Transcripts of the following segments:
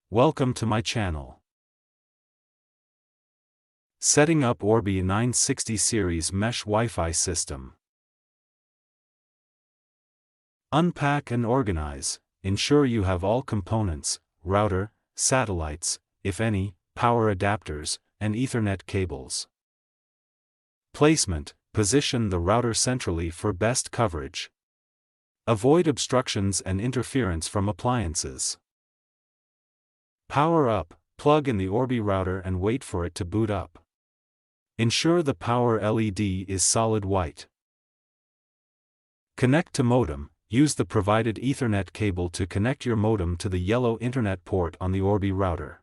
Welcome to my channel. Setting up Orbi 960 series Mesh Wi-Fi system. Unpack and organize. Ensure you have all components, router, satellites, if any, power adapters, and Ethernet cables. Placement. Position the router centrally for best coverage. Avoid obstructions and interference from appliances. Power up. Plug in the Orbi router and wait for it to boot up. Ensure the power LED is solid white. Connect to modem. Use the provided Ethernet cable to connect your modem to the yellow Internet port on the Orbi router.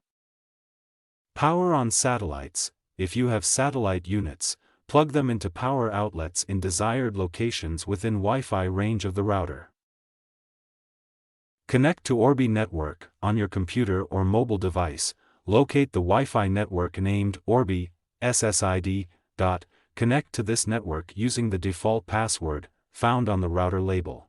Power on satellites. If you have satellite units, plug them into power outlets in desired locations within Wi-Fi range of the router. Connect to Orbi network. On your computer or mobile device, locate the Wi-Fi network named Orbi, SSID. Connect to this network using the default password, found on the router label.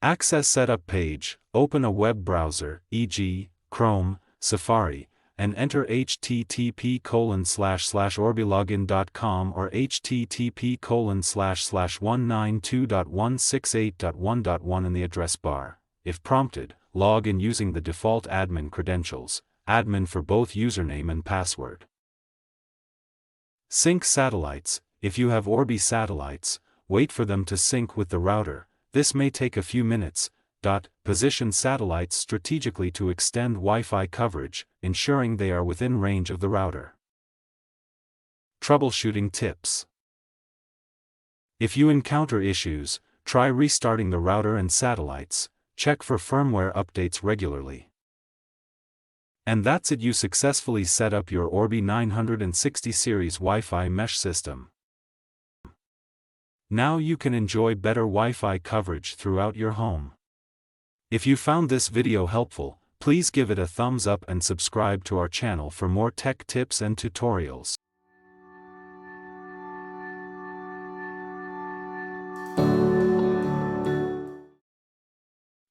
Access Setup page. Open a web browser, e.g., Chrome, Safari, and enter http://orbilogin.com or http://192.168.1.1 in the address bar. If prompted, log in using the default admin credentials, admin for both username and password. Sync satellites. If you have Orbi satellites, wait for them to sync with the router. This may take a few minutes. Position satellites strategically to extend Wi-Fi coverage, ensuring they are within range of the router. Troubleshooting tips. If you encounter issues, try restarting the router and satellites. Check for firmware updates regularly. And that's it. You successfully set up your Orbi 960 series Wi-Fi mesh system. Now you can enjoy better Wi-Fi coverage throughout your home. If you found this video helpful, please give it a thumbs up and subscribe to our channel for more tech tips and tutorials.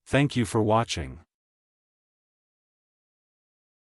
Thank you for watching.